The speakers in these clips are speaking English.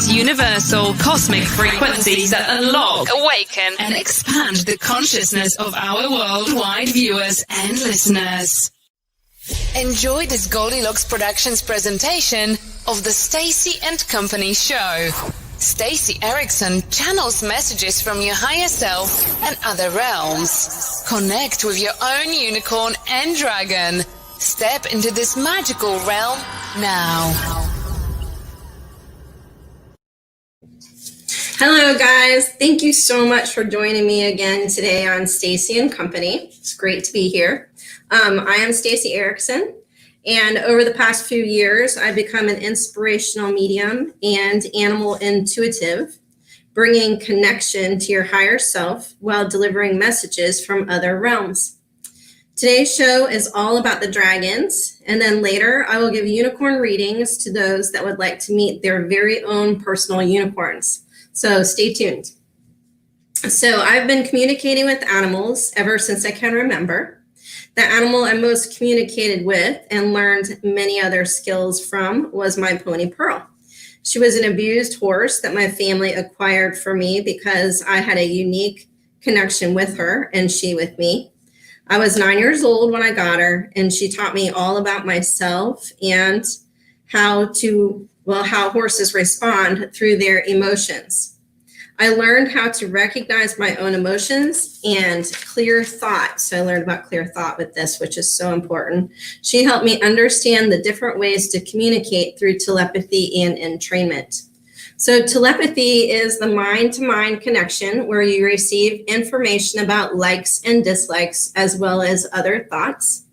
Universal cosmic frequencies that unlock, awaken, and expand the consciousness of our worldwide viewers and listeners. Enjoy this Goldylocks Productions presentation of the Stacey and Company show. Stacey Ericson channels messages from your higher self and other realms. Connect with your own unicorn and dragon. Step into this magical realm now. Hello guys, thank you so much for joining me again today on Stacey and Company. It's great to be here. I am Stacey Ericson, and over the past few years, I've become an inspirational medium and animal intuitive, bringing connection to your higher self while delivering messages from other realms. Today's show is all about the dragons, and then later I will give unicorn readings to those that would like to meet their very own personal unicorns. So stay tuned. So I've been communicating with animals ever since I can remember. The animal I most communicated with and learned many other skills from was my pony Pearl. She was an abused horse that my family acquired for me because I had a unique connection with her and she with me. I was 9 years old when I got her, and she taught me all about myself and how horses respond through their emotions. I learned how to recognize my own emotions and clear thought. So I learned about clear thought with this, which is so important. She helped me understand the different ways to communicate through telepathy and entrainment. So telepathy is the mind-to-mind connection where you receive information about likes and dislikes as well as other thoughts.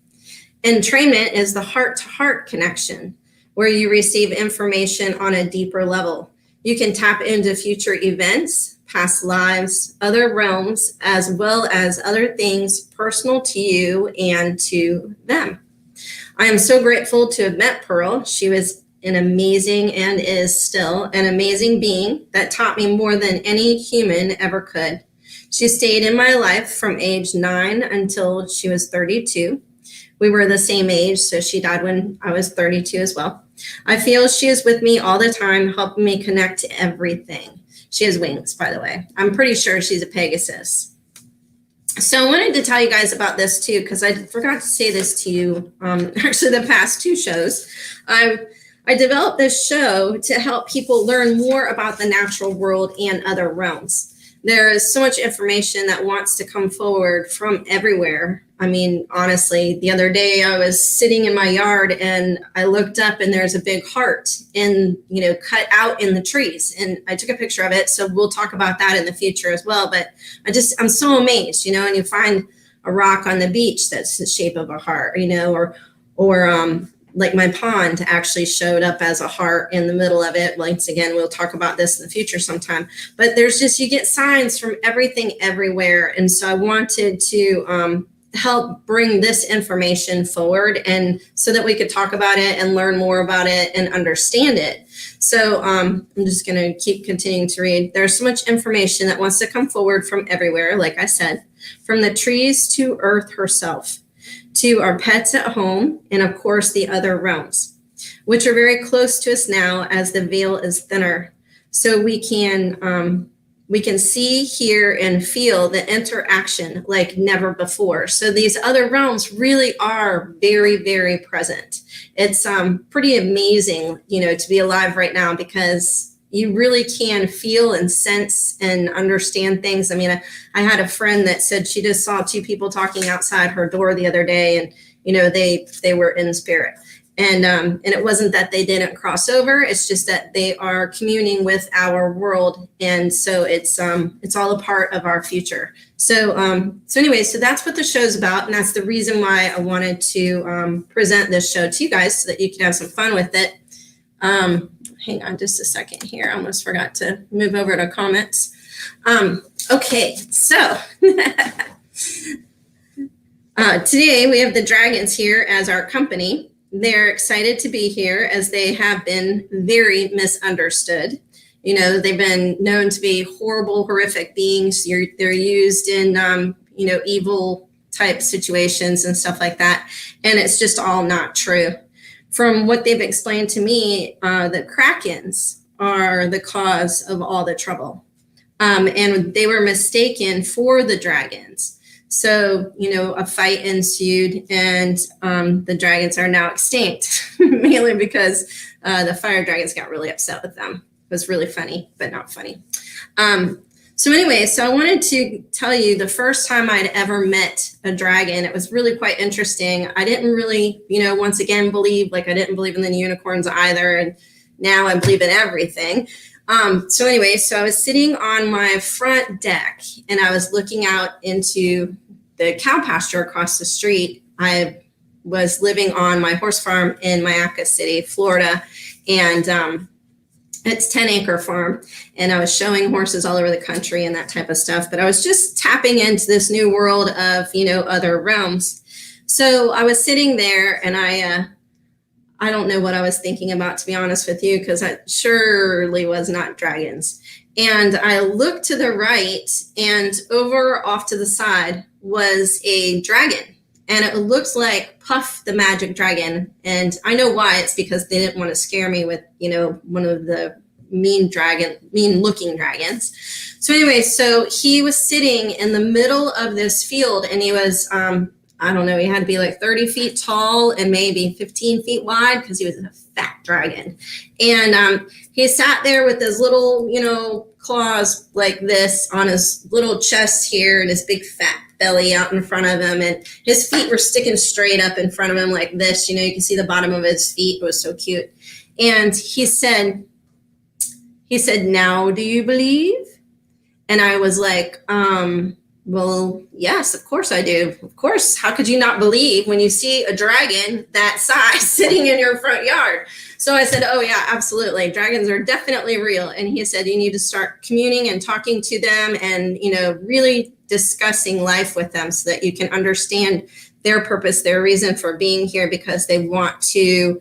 Entrainment is the heart-to-heart connection where you receive information on a deeper level. You can tap into future events, past lives, other realms, as well as other things personal to you and to them. I am so grateful to have met Pearl. She was an amazing and is still an amazing being that taught me more than any human ever could. She stayed in my life from age 9 until she was 32. We were the same age, so she died when I was 32 as well. I feel she is with me all the time, helping me connect to everything. She has wings, by the way. I'm pretty sure she's a Pegasus. So I wanted to tell you guys about this too, because I forgot to say this to you, actually the past 2 shows. I developed this show to help people learn more about the natural world and other realms. There is so much information that wants to come forward from everywhere. I mean, honestly, the other day I was sitting in my yard and I looked up and there's a big heart cut out in the trees. And I took a picture of it. So we'll talk about that in the future as well. But I'm so amazed, and you find a rock on the beach that's the shape of a heart, or like my pond actually showed up as a heart in the middle of it. Once again, we'll talk about this in the future sometime, but you get signs from everything everywhere. And so I wanted to help bring this information forward and so that we could talk about it and learn more about it and understand it. So I'm just going to keep continuing to read. There's so much information that wants to come forward from everywhere, like I said, from the trees to Earth herself, to our pets at home, and of course the other realms, which are very close to us now as the veil is thinner. So we can see, hear, and feel the interaction like never before. So these other realms really are very, very present. It's pretty amazing, to be alive right now, because you really can feel and sense and understand things. I mean, I had a friend that said she just saw 2 people talking outside her door the other day, and they were in spirit. And it wasn't that they didn't cross over. It's just that they are communing with our world. And so it's all a part of our future. So anyway, so that's what the show's about. And that's the reason why I wanted to present this show to you guys so that you can have some fun with it. Hang on just a second here. I almost forgot to move over to comments. Okay, so today we have the dragons here as our company. They're excited to be here as they have been very misunderstood. They've been known to be horrible, horrific beings. They're used in, evil type situations and stuff like that. And it's just all not true. from what they've explained to me, the Krakens are the cause of all the trouble. And they were mistaken for the dragons. So, a fight ensued, and the dragons are now extinct, mainly because the fire dragons got really upset with them. It was really funny, but not funny. So I wanted to tell you the first time I'd ever met a dragon. It was really quite interesting. I didn't really, once again, believe, like I didn't believe in the unicorns either. And now I believe in everything. So I was sitting on my front deck and I was looking out into the cow pasture across the street. I was living on my horse farm in Mayaca City, Florida. And it's 10-acre farm, and I was showing horses all over the country and that type of stuff. But I was just tapping into this new world of, other realms. So I was sitting there, and I don't know what I was thinking about, to be honest with you, because I surely was not dragons. And I looked to the right, and over off to the side was a dragon. And it looked like Puff the Magic Dragon. And I know why. It's because they didn't want to scare me with, one of the mean looking dragons. So he was sitting in the middle of this field, and he was, I don't know, he had to be like 30 feet tall and maybe 15 feet wide because he was a fat dragon. And he sat there with his little, claws like this on his little chest here and his big fat belly out in front of him. And his feet were sticking straight up in front of him like this. You can see the bottom of his feet. It was so cute. And he said, "Now do you believe?" And I was like, well, yes, of course I do. Of course. How could you not believe when you see a dragon that size sitting in your front yard? So I said, oh, yeah, absolutely. Dragons are definitely real. And he said, you need to start communing and talking to them and, really discussing life with them so that you can understand their purpose, their reason for being here, because they want to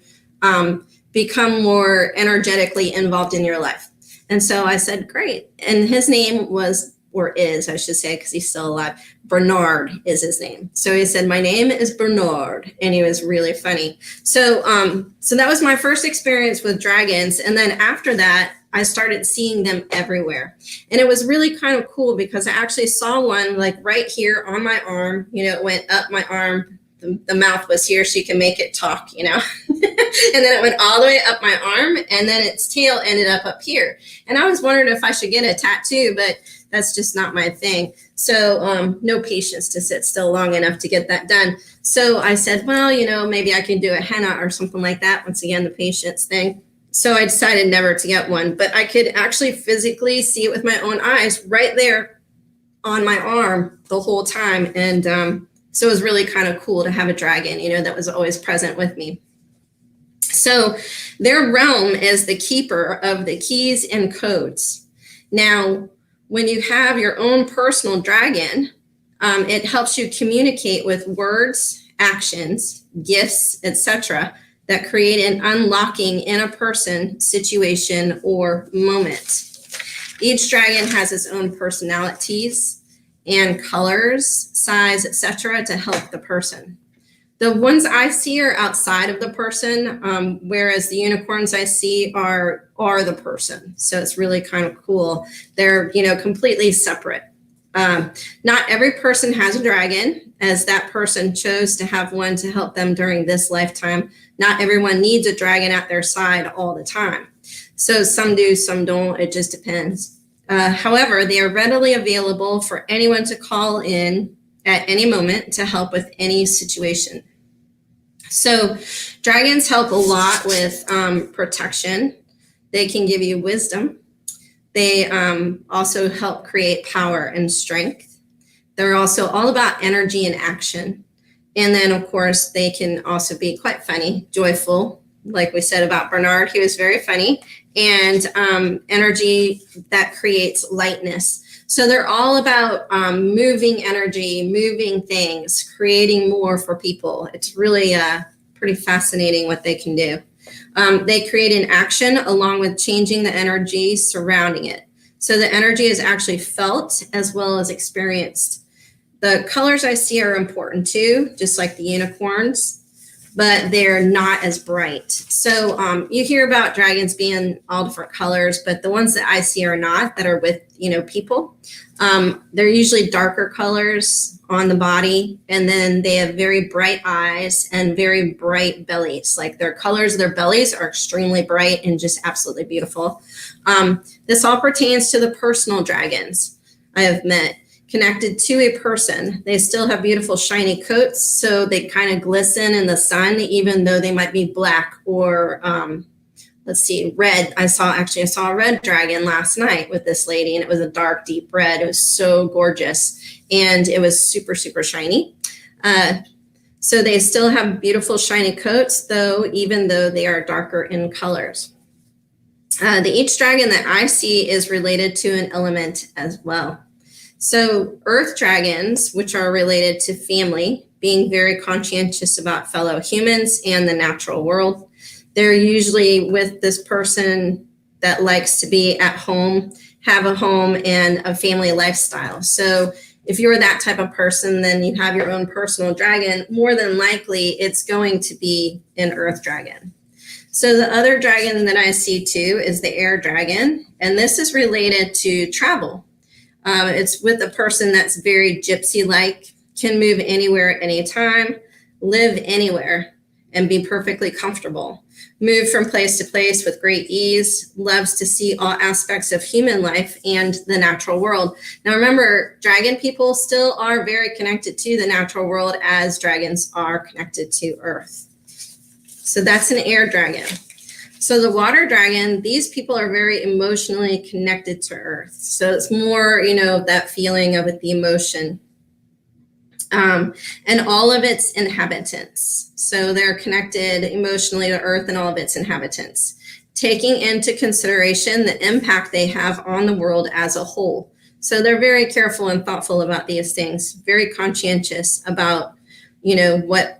become more energetically involved in your life. And so I said, great. And his name was, or is, I should say, because he's still alive. Bernard is his name. So he said, my name is Bernard. And he was really funny. So that was my first experience with dragons. And then after that, I started seeing them everywhere. And it was really kind of cool because I actually saw one like right here on my arm. It went up my arm. The mouth was here so you can make it talk, and then it went all the way up my arm, and then its tail ended up here. And I was wondering if I should get a tattoo, but that's just not my thing. So no patience to sit still long enough to get that done. So I said, well, maybe I can do a henna or something like that. Once again, the patience thing. So I decided never to get one, but I could actually physically see it with my own eyes right there on my arm the whole time. And so it was really kind of cool to have a dragon, that was always present with me. So their realm is the keeper of the keys and codes. Now, when you have your own personal dragon, it helps you communicate with words, actions, gifts, etc., that create an unlocking in a person, situation, or moment. Each dragon has its own personalities and colors, size, etc., to help the person. The ones I see are outside of the person, whereas the unicorns I see are the person. So it's really kind of cool. They're, completely separate. Not every person has a dragon, as that person chose to have one to help them during this lifetime. Not everyone needs a dragon at their side all the time. So some do, some don't. It just depends. However, they are readily available for anyone to call in at any moment to help with any situation. So dragons help a lot with protection. They can give you wisdom. They also help create power and strength. They're also all about energy and action. And then, of course, they can also be quite funny, joyful. Like we said about Bernard, he was very funny. And energy that creates lightness. So they're all about moving energy, moving things, creating more for people. It's really pretty fascinating what they can do. They create an action along with changing the energy surrounding it. So the energy is actually felt as well as experienced. The colors I see are important too, just like the unicorns. but they're not as bright. So you hear about dragons being all different colors, but the ones that I see are not, that are with, people. They're usually darker colors on the body, and then they have very bright eyes and very bright bellies. Like their colors of their bellies are extremely bright and just absolutely beautiful. This all pertains to the personal dragons I have met, connected to a person. They still have beautiful shiny coats, so they kind of glisten in the sun, even though they might be black or red. I saw a red dragon last night with this lady, and it was a dark, deep red. It was so gorgeous, and it was super, super shiny. So they still have beautiful shiny coats, even though they are darker in colors. The each dragon that I see is related to an element as well. So earth dragons, which are related to family, being very conscientious about fellow humans and the natural world. They're usually with this person that likes to be at home, have a home and a family lifestyle. So if you're that type of person, then you have your own personal dragon. More than likely, it's going to be an earth dragon. So the other dragon that I see too is the air dragon, and this is related to travel. It's with a person that's very gypsy-like, can move anywhere at any time, live anywhere, and be perfectly comfortable. Move from place to place with great ease, loves to see all aspects of human life and the natural world. Now remember, dragon people still are very connected to the natural world as dragons are connected to earth. So that's an air dragon. So the water dragon, these people are very emotionally connected to earth. So it's more, that feeling of it, the emotion. And all of its inhabitants. So they're connected emotionally to earth and all of its inhabitants, taking into consideration the impact they have on the world as a whole. So they're very careful and thoughtful about these things, very conscientious about, what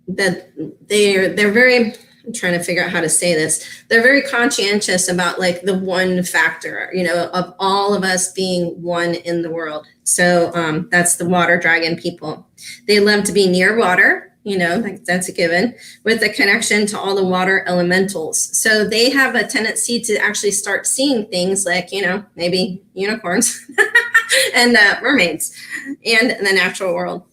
that they're very, I'm trying to figure out how to say this. They're very conscientious about like the one factor, of all of us being one in the world. So that's the water dragon people. They love to be near water, that's a given, with a connection to all the water elementals. So they have a tendency to actually start seeing things like, maybe unicorns and mermaids and the natural world.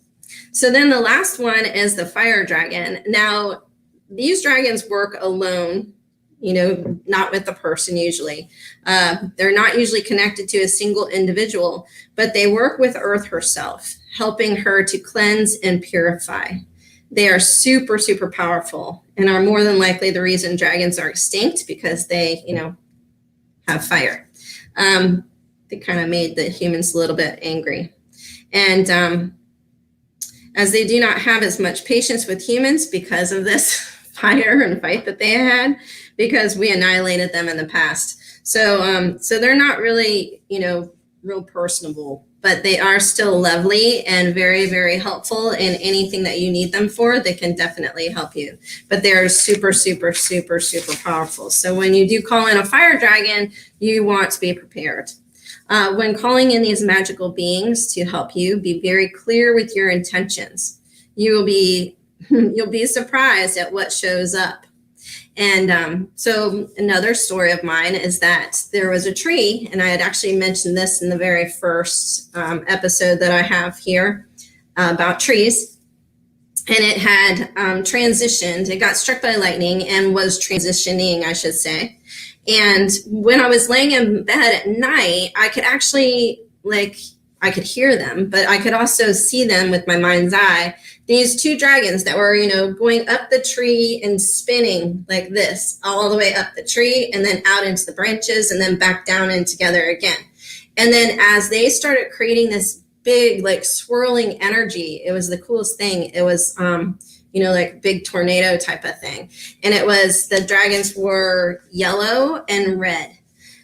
So then the last one is the fire dragon. Now, these dragons work alone, not with a person usually. They're not usually connected to a single individual, but they work with Earth herself, helping her to cleanse and purify. They are super, super powerful and are more than likely the reason dragons are extinct, because they, have fire. They kind of made the humans a little bit angry. And as they do not have as much patience with humans because of this fire and fight that they had, because we annihilated them in the past. So they're not really, real personable, but they are still lovely and very, very helpful in anything that you need them for. They can definitely help you, but they're super, super, super, super powerful. So when you do call in a fire dragon, you want to be prepared. When calling in these magical beings to help you, be very clear with your intentions. You'll be surprised at what shows up. And so another story of mine is that there was a tree, and I had actually mentioned this in the very first episode that I have here about trees. And it had transitioned. It got struck by lightning and was transitioning, I should say. And when I was laying in bed at night, I could actually, I could hear them, but I could also see them with my mind's eye. These two dragons that were, going up the tree and spinning like this, all the way up the tree and then out into the branches and then back down and together again. And then as they started creating this big, swirling energy, it was the coolest thing. It was, big tornado type of thing. And it was, the dragons were yellow and red.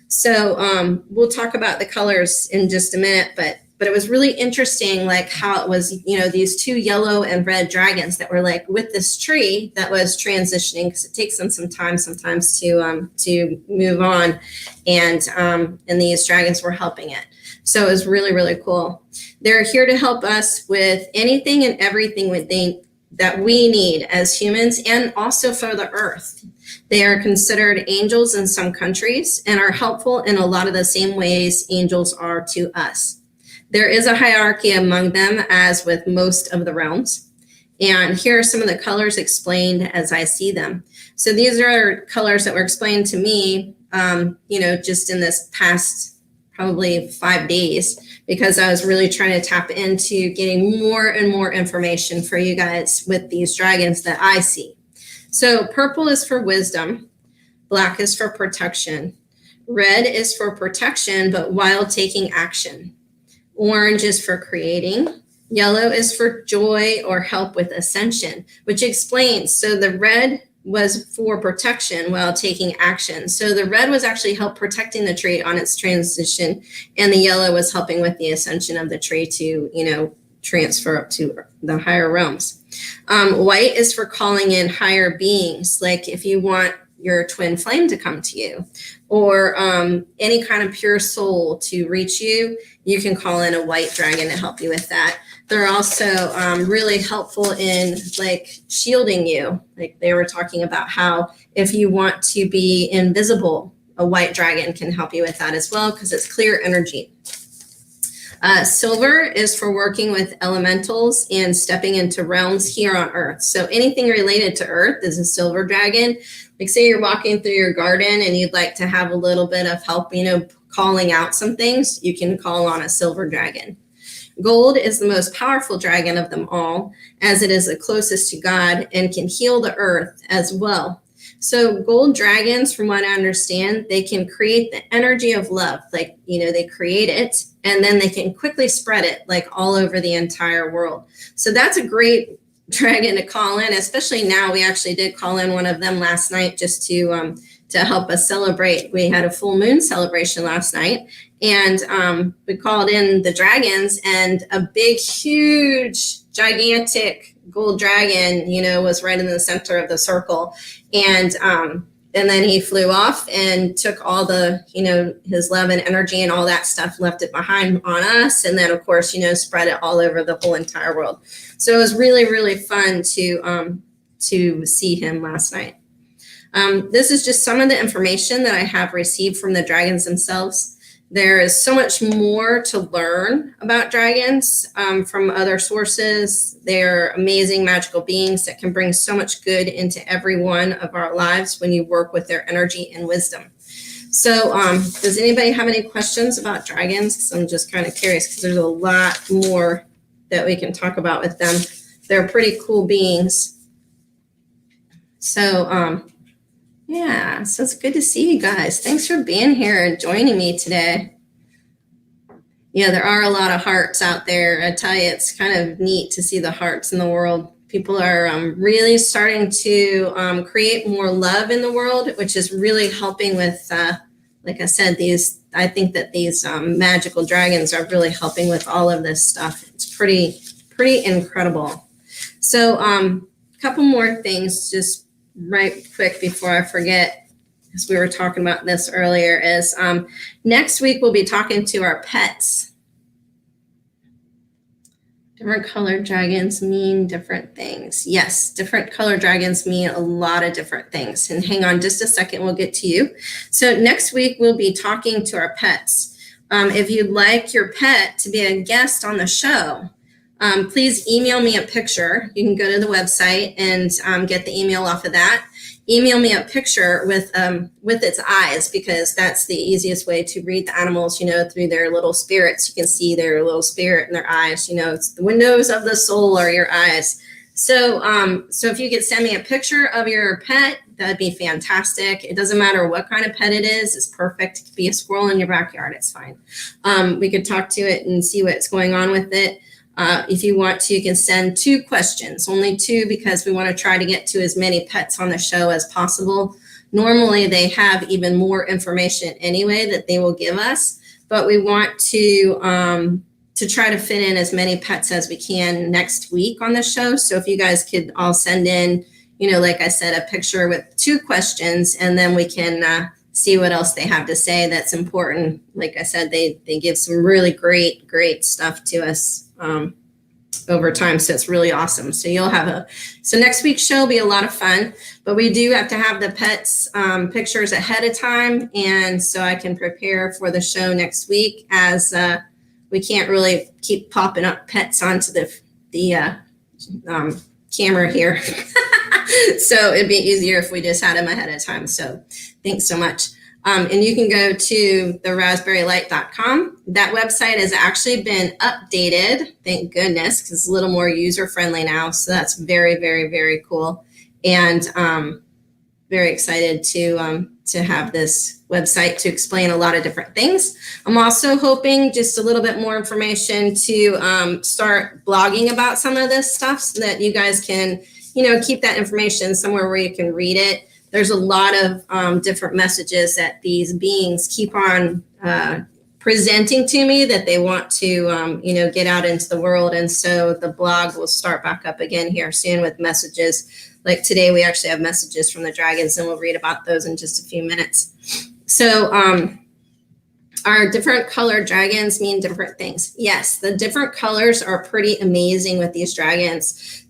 So we'll talk about the colors in just a minute, but it was really interesting, how it was, these two yellow and red dragons that were with this tree that was transitioning, because it takes them some time sometimes to move on. And these dragons were helping it. So it was really, really cool. They're here to help us with anything and everything that we need as humans and also for the earth. They are considered angels in some countries and are helpful in a lot of the same ways angels are to us. There is a hierarchy among them, as with most of the realms. And here are some of the colors explained as I see them. So these are colors that were explained to me, just in this past probably 5 days, because I was really trying to tap into getting more and more information for you guys with these dragons that I see. So purple is for wisdom, black is for protection, red is for protection, but while taking action. Orange is for creating, yellow is for joy or help with ascension, which explains, so the red was for protection while taking action. So the red was actually help protecting the tree on its transition, and the yellow was helping with the ascension of the tree to, transfer up to the higher realms. White is for calling in higher beings, like if you want your twin flame to come to you, or any kind of pure soul to reach you, you can call in a white dragon to help you with that. They're also really helpful in like shielding you. Like they were talking about how if you want to be invisible, a white dragon can help you with that as well, because it's clear energy. Silver is for working with elementals and stepping into realms here on Earth. So anything related to Earth is a silver dragon. Like say you're walking through your garden and you'd like to have a little bit of help, calling out some things, you can call on a silver dragon. Gold is the most powerful dragon of them all, as it is the closest to God and can heal the earth as well. So gold dragons, from what I understand, they can create the energy of love. Like, they create it and then they can quickly spread it like all over the entire world. So that's a great dragon to call in, especially now. We actually did call in one of them last night just to help us celebrate. We had a full moon celebration last night, and we called in the dragons, and a big, huge, gigantic gold dragon, was right in the center of the circle. And then he flew off and took all the, his love and energy and all that stuff, left it behind on us. And then, of course, spread it all over the whole entire world. So it was really, really fun to see him last night. This is just some of the information that I have received from the dragons themselves. There is so much more to learn about dragons from other sources. They're amazing magical beings that can bring so much good into every one of our lives when you work with their energy and wisdom. So does anybody have any questions about dragons? Because I'm just kind of curious, because there's a lot more that we can talk about with them. They're pretty cool beings. So yeah, so it's good to see you guys. Thanks for being here and joining me today. Yeah, there are a lot of hearts out there. I tell you, it's kind of neat to see the hearts in the world. People are really starting to create more love in the world, which is really helping with, like I said, I think that these magical dragons are really helping with all of this stuff. It's pretty incredible. So a couple more things, just right quick before I forget, because we were talking about this earlier, is next week we'll be talking to our pets. Different colored dragons mean different things. Yes, different colored dragons mean a lot of different things. And hang on just a second, we'll get to you. So next week we'll be talking to our pets. If you'd like your pet to be a guest on the show, please email me a picture. You can go to the website and get the email off of that. Email me a picture with its eyes, because that's the easiest way to read the animals, through their little spirits. You can see their little spirit in their eyes. It's the windows of the soul are your eyes. So if you could send me a picture of your pet, that'd be fantastic. It doesn't matter what kind of pet it is. It's perfect. It could be a squirrel in your backyard. It's fine. We could talk to it and see what's going on with it. If you want to, you can send 2 questions, only 2, because we want to try to get to as many pets on the show as possible. Normally, they have even more information anyway that they will give us, but we want to try to fit in as many pets as we can next week on the show. So if you guys could all send in, like I said, a picture with 2 questions, and then we can see what else they have to say that's important. Like I said, they give some really great stuff to us over time. So it's really awesome. So so next week's show will be a lot of fun, but we do have to have the pets pictures ahead of time. And so I can prepare for the show next week, as we can't really keep popping up pets onto the camera here. So it'd be easier if we just had them ahead of time. So thanks so much. And you can go to theraspberrylight.com. That website has actually been updated, thank goodness, because it's a little more user-friendly now. So that's very, very, very cool. And very excited to have this website to explain a lot of different things. I'm also hoping just a little bit more information to start blogging about some of this stuff, so that you guys can, keep that information somewhere where you can read it. There's a lot of different messages that these beings keep on presenting to me that they want to, get out into the world. And so the blog will start back up again here soon with messages. Like today, we actually have messages from the dragons, and we'll read about those in just a few minutes. So our different colored dragons mean different things. Yes, the different colors are pretty amazing with these dragons.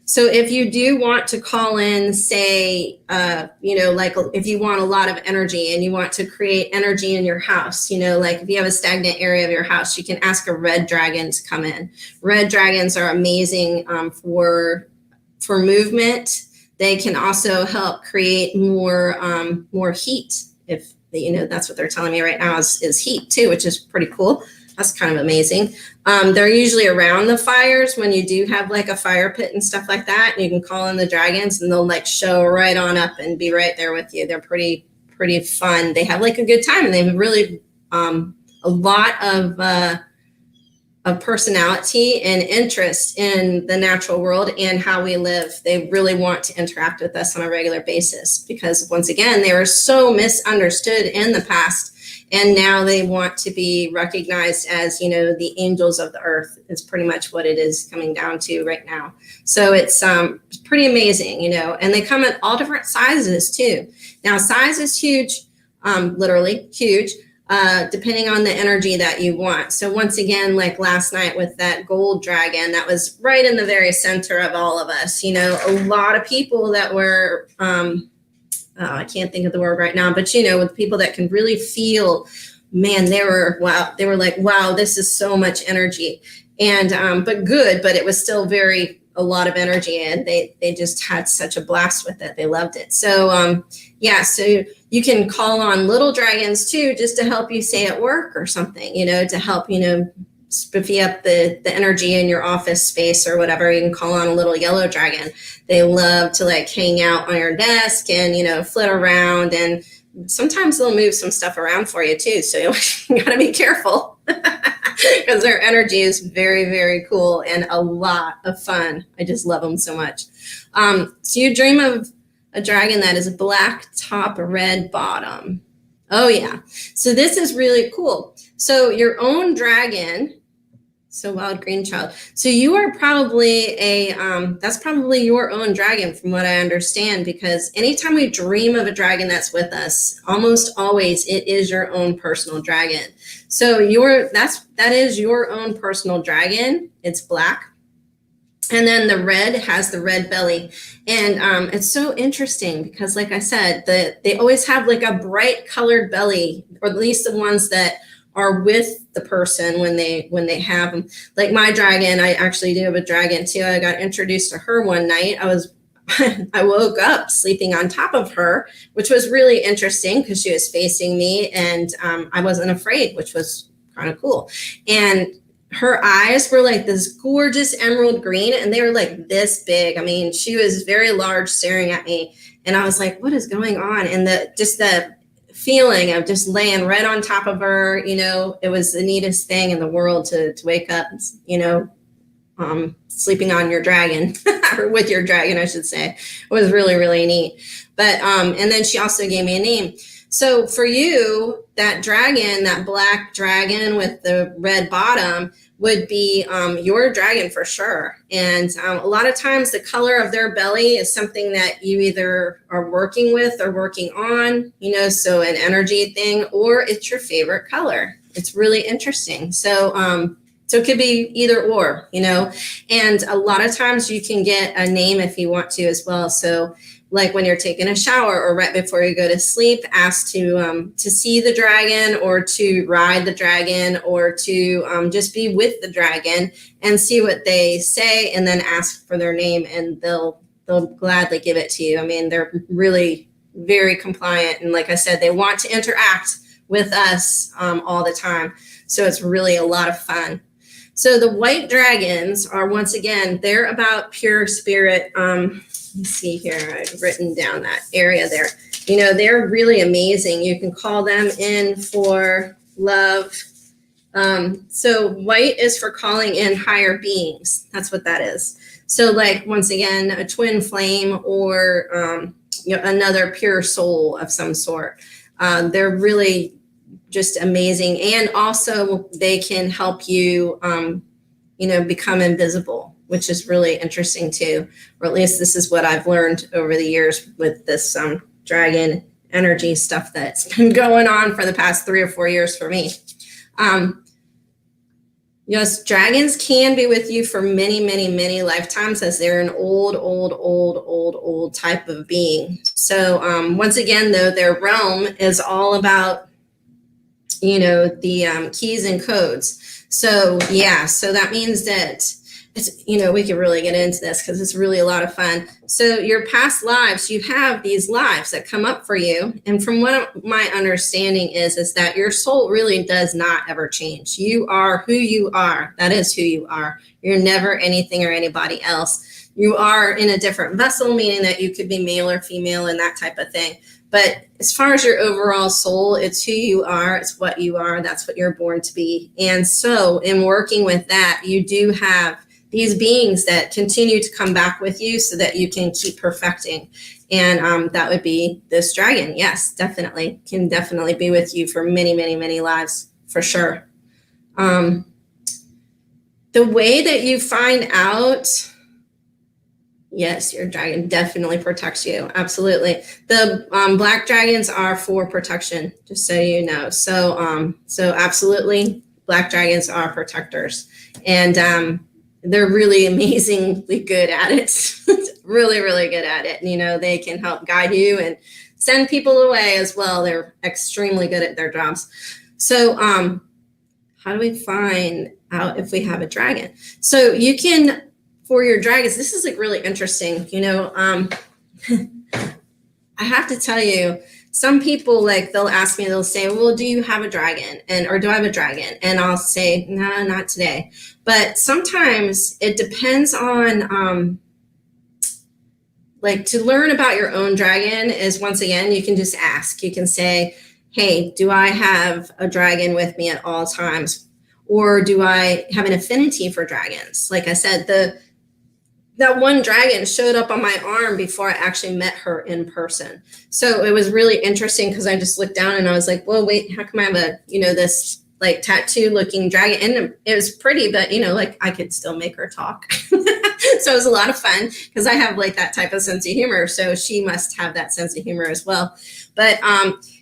So if you do want to call in, say, like if you want a lot of energy and you want to create energy in your house, like if you have a stagnant area of your house, you can ask a red dragon to come in. Red dragons are amazing for movement. They can also help create more heat. If that's what they're telling me right now is heat too, which is pretty cool. That's kind of amazing. They're usually around the fires when you do have like a fire pit and stuff like that. And you can call in the dragons, and they'll like show right on up and be right there with you. They're pretty fun. They have like a good time, and they have really a lot of personality and interest in the natural world and how we live. They really want to interact with us on a regular basis, because once again, they were so misunderstood in the past. And now they want to be recognized as, the angels of the earth is pretty much what it is coming down to right now. So it's pretty amazing, and they come in all different sizes too. Now, size is huge, literally huge, depending on the energy that you want. So once again, like last night with that gold dragon, that was right in the very center of all of us. A lot of people that were, I can't think of the word right now, but with people that can really feel, man, they were like, wow, this is so much energy. And but it was still a lot of energy, and they just had such a blast with it. They loved it. So so you can call on little dragons too, just to help you, say at work or something, to help spiffy up the energy in your office space or whatever. You can call on a little yellow dragon. They love to like hang out on your desk and, flit around, and sometimes they'll move some stuff around for you too. So you gotta be careful because their energy is very, very cool and a lot of fun. I just love them so much. So you dream of a dragon that is black top, red bottom. Oh yeah. So this is really cool. So your own dragon, so wild green child. So you are probably that's probably your own dragon from what I understand, because anytime we dream of a dragon that's with us, almost always it is your own personal dragon. So that is your own personal dragon. It's black. And then the red has the red belly. And it's so interesting because, like I said, they always have like a bright colored belly, or at least the ones that are with the person when they have them. Like my dragon, I actually do have a dragon too. I got introduced to her one night. I woke up sleeping on top of her, which was really interesting because she was facing me, and I wasn't afraid, which was kind of cool. And her eyes were like this gorgeous emerald green, and they were like this big. I mean, she was very large staring at me, and I was like, what is going on? And the feeling of just laying right on top of her, it was the neatest thing in the world to wake up, sleeping on your dragon or with your dragon, I should say. It was really, really neat. But, and then she also gave me a name. So for you, that dragon, that black dragon with the red bottom would be your dragon for sure. And a lot of times the color of their belly is something that you either are working with or working on, so an energy thing, or it's your favorite color. It's really interesting. So So it could be either or, and a lot of times you can get a name if you want to as well. So like when you're taking a shower or right before you go to sleep, ask to see the dragon or to ride the dragon or to just be with the dragon and see what they say, and then ask for their name and they'll gladly give it to you. I mean, they're really very compliant. And like I said, they want to interact with us all the time. So it's really a lot of fun. So the white dragons are, once again, they're about pure spirit. Let's see here. I've written down that area there. They're really amazing. You can call them in for love. So white is for calling in higher beings. That's what that is. So like, once again, a twin flame or another pure soul of some sort. They're really just amazing. And also they can help you, become invisible, which is really interesting too. Or at least this is what I've learned over the years with this dragon energy stuff that's been going on for the past 3 or 4 years for me. Yes, dragons can be with you for many, many, many lifetimes, as they're an old type of being. So once again, though, their realm is all about, the keys and codes. So yeah, so that means that it's, we can really get into this because it's really a lot of fun. So your past lives, you have these lives that come up for you. And from what my understanding is that your soul really does not ever change. You are who you are. That is who you are. You're never anything or anybody else. You are in a different vessel, meaning that you could be male or female and that type of thing. But as far as your overall soul, it's who you are. It's what you are. That's what you're born to be. And so in working with that, you do have these beings that continue to come back with you so that you can keep perfecting. And that would be this dragon. Yes, definitely. Can definitely be with you for many, many, many lives, for sure. The way that you find out, yes, your dragon definitely protects you. Absolutely. The black dragons are for protection, just so you know. So absolutely, black dragons are protectors. And they're really amazingly good at it. Really, really good at it. They can help guide you and send people away as well. They're extremely good at their jobs. So how do we find out if we have a dragon? So you can, for your dragons, this is like really interesting. I have to tell you, some people, like, they'll ask me, they'll say, well, do you have a dragon? Or do I have a dragon? And I'll say, no, not today. But sometimes it depends on, to learn about your own dragon is, once again, you can just ask. You can say, hey, do I have a dragon with me at all times? Or do I have an affinity for dragons? Like I said, that one dragon showed up on my arm before I actually met her in person. So it was really interesting because I just looked down and I was like, well, wait, how come I have this like tattoo looking dragon? And it was pretty, but I could still make her talk. So it was a lot of fun because I have like that type of sense of humor. So she must have that sense of humor as well. But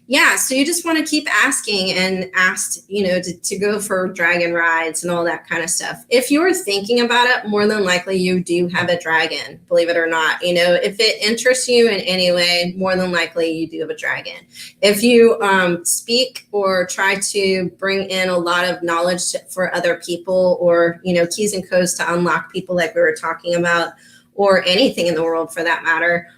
yeah, so you just want to keep asking and ask, to go for dragon rides and all that kind of stuff. If you're thinking about it, more than likely you do have a dragon, believe it or not. If it interests you in any way, more than likely you do have a dragon. If you speak or try to bring in a lot of knowledge for other people, or, keys and codes to unlock people like we were talking about, or anything in the world for that matter,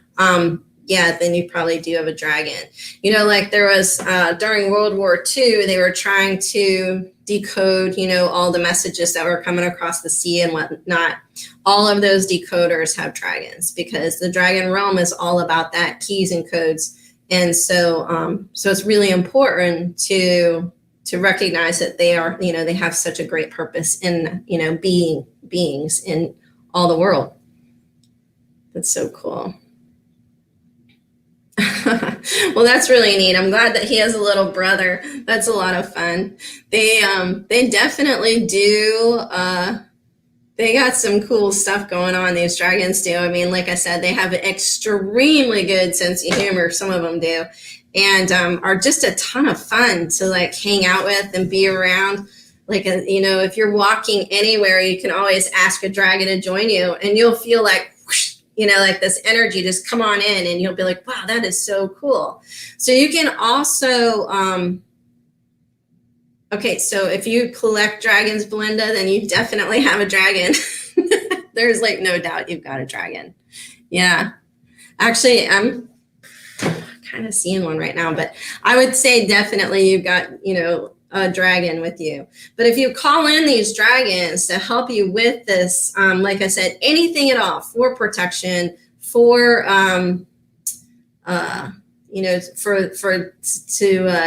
yeah, then you probably do have a dragon. Like there was during World War II, they were trying to decode, all the messages that were coming across the sea and whatnot. All of those decoders have dragons because the dragon realm is all about that, keys and codes. And so it's really important to recognize that they are, they have such a great purpose in, beings in all the world. That's so cool. Well, that's really neat. I'm glad that he has a little brother. That's a lot of fun. They definitely do. They got some cool stuff going on, these dragons do. I mean, like I said, they have an extremely good sense of humor. Some of them do, and are just a ton of fun to like hang out with and be around. like, if you're walking anywhere, you can always ask a dragon to join you, and you'll feel like, whoosh, like this energy just come on in, and you'll be like, wow, that is so cool. So you can also, okay, so if you collect dragons, Belinda, then you definitely have a dragon. There's like no doubt you've got a dragon. Yeah. Actually, I'm kind of seeing one right now, but I would say definitely you've got, a dragon with you. But if you call in these dragons to help you with this, like I said, anything at all for protection, for to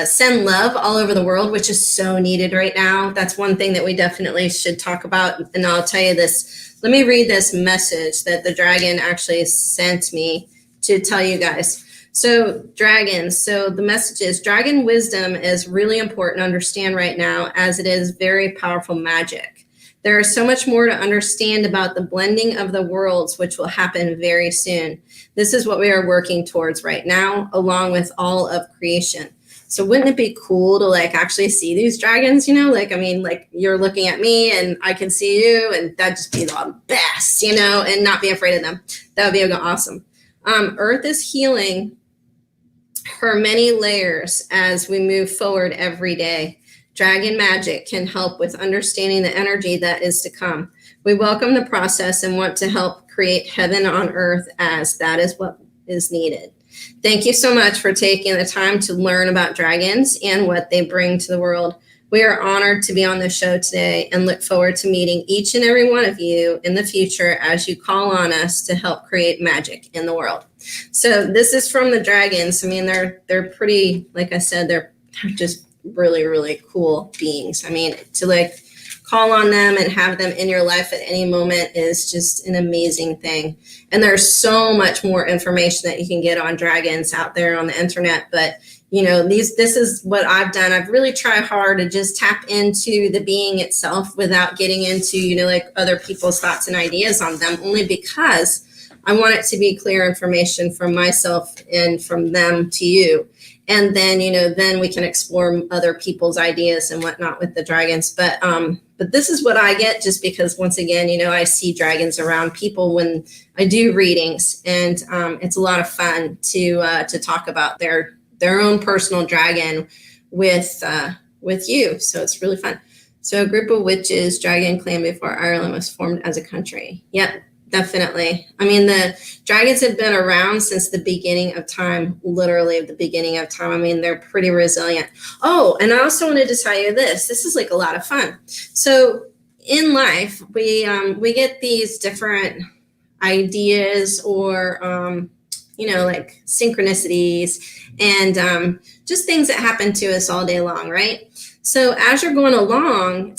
send love all over the world, which is so needed right now. That's one thing that we definitely should talk about. And I'll tell you this. Let me read this message that the dragon actually sent me to tell you guys. So dragons, so the message is, dragon wisdom is really important to understand right now, as it is very powerful magic. There is so much more to understand about the blending of the worlds, which will happen very soon. This is what we are working towards right now, along with all of creation. So wouldn't it be cool to like actually see these dragons, like you're looking at me and I can see you, and that'd just be the best, and not be afraid of them. That would be awesome. Earth is healing her many layers as we move forward every day. Dragon magic can help with understanding the energy that is to come. We welcome the process and want to help create heaven on earth, as that is what is needed. Thank you so much for taking the time to learn about dragons and what they bring to the world. We are honored to be on the show today and look forward to meeting each and every one of you in the future as you call on us to help create magic in the world. So this is from the dragons. I mean, they're pretty, like I said, they're just really, really cool beings. I mean, to like call on them and have them in your life at any moment is just an amazing thing. And there's so much more information that you can get on dragons out there on the internet. But this is what I've done. I've really tried hard to just tap into the being itself without getting into, like other people's thoughts and ideas on them, only because I want it to be clear information from myself and from them to you. And then, then we can explore other people's ideas and whatnot with the dragons. But this is what I get, just because, once again, I see dragons around people when I do readings, and it's a lot of fun to talk about their own personal dragon with you. So it's really fun. So a group of witches, dragon clan before Ireland was formed as a country. Yep. Definitely. I mean, the dragons have been around since the beginning of time, literally the beginning of time. I mean, they're pretty resilient. Oh, and I also wanted to tell you this. This is like a lot of fun. So in life, we get these different ideas or, like synchronicities and just things that happen to us all day long, right? So as you're going along,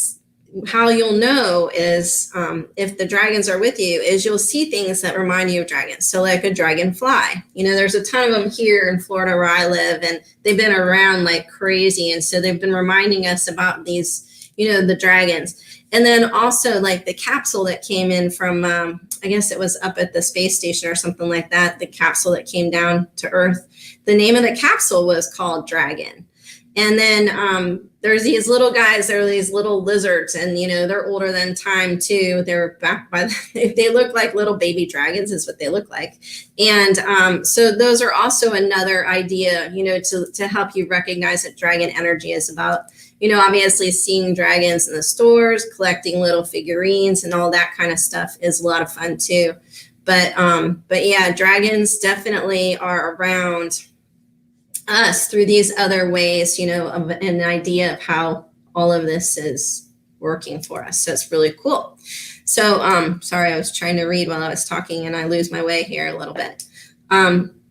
how you'll know is if the dragons are with you is you'll see things that remind you of dragons. So like a dragonfly, there's a ton of them here in Florida where I live, and they've been around like crazy. And so they've been reminding us about these, the dragons. And then also like the capsule that came in from, I guess it was up at the space station or something like that, the capsule that came down to Earth. The name of the capsule was called Dragon. And then there's these little guys, they're these little lizards, and they're older than time too. They're back by they look like little baby dragons is what they look like. And so those are also another idea, to help you recognize that dragon energy is about, obviously seeing dragons in the stores, collecting little figurines and all that kind of stuff is a lot of fun too. But yeah, dragons definitely are around us through these other ways, of an idea of how all of this is working for us. So it's really cool. So sorry, I was trying to read while I was talking and I lose my way here a little bit.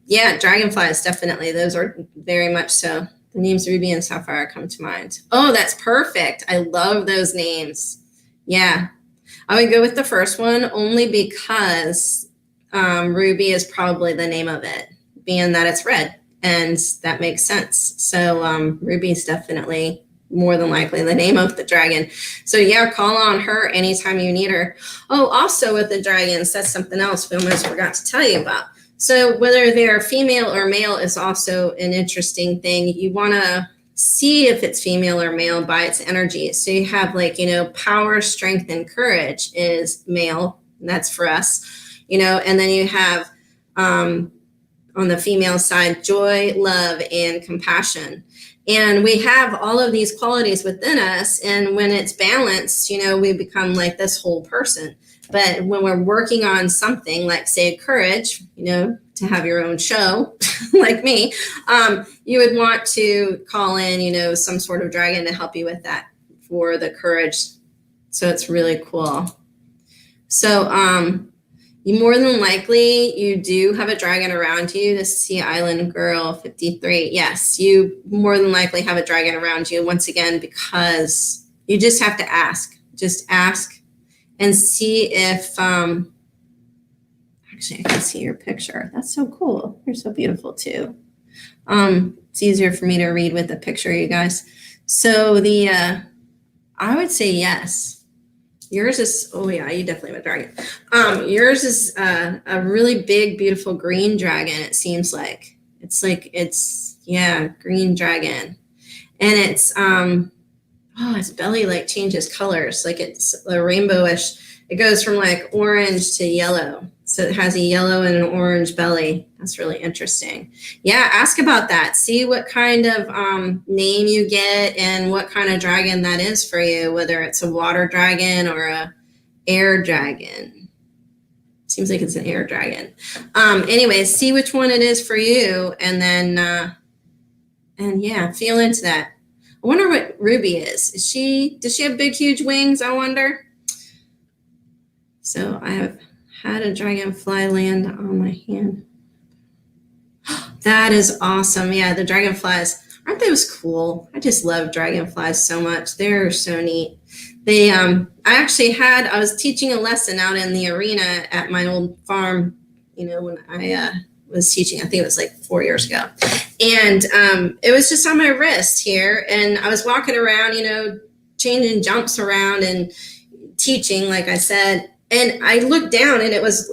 Yeah, dragonflies, definitely. Those are very much so. The names Ruby and Sapphire come to mind. Oh, that's perfect. I love those names. Yeah, I would go with the first one only because Ruby is probably the name of it, being that it's red. And that makes sense. So Ruby is definitely more than likely the name of the dragon. So yeah, call on her anytime you need her. Oh, also with the dragons, that's something else we almost forgot to tell you about. So whether they're female or male is also an interesting thing. You want to see if it's female or male by its energy. So you have like, power, strength, and courage is male. And that's for us, and then you have on the female side, joy, love, and compassion. And we have all of these qualities within us. And when it's balanced, we become like this whole person. But when we're working on something like, say, courage, to have your own show like me, you would want to call in, some sort of dragon to help you with that for the courage. So it's really cool. So you more than likely, you do have a dragon around you. The Sea Island Girl 53. Yes, you more than likely have a dragon around you once again, because you just have to ask. Just ask and see if, actually I can see your picture. That's so cool. You're so beautiful too. It's easier for me to read with the picture, you guys. So I would say yes. Yours is, oh yeah, you definitely have a dragon. Yours is a really big, beautiful green dragon, it seems like. It's green dragon. And it's, its belly like changes colors, like it's a rainbowish. It goes from like orange to yellow. So it has a yellow and an orange belly. That's really interesting. Yeah, ask about that. See what kind of name you get and what kind of dragon that is for you, whether it's a water dragon or a air dragon. Seems like it's an air dragon. Anyways, see which one it is for you, and then feel into that. I wonder what Ruby is. Does she have big, huge wings? I wonder. So I have had a dragonfly land on my hand. That is awesome. Yeah, the dragonflies, aren't those cool? I just love dragonflies so much. They're so neat. They, I was teaching a lesson out in the arena at my old farm, when I was teaching. I think it was like 4 years ago. And it was just on my wrist here. And I was walking around, changing jumps around and teaching, like I said. And I looked down and it was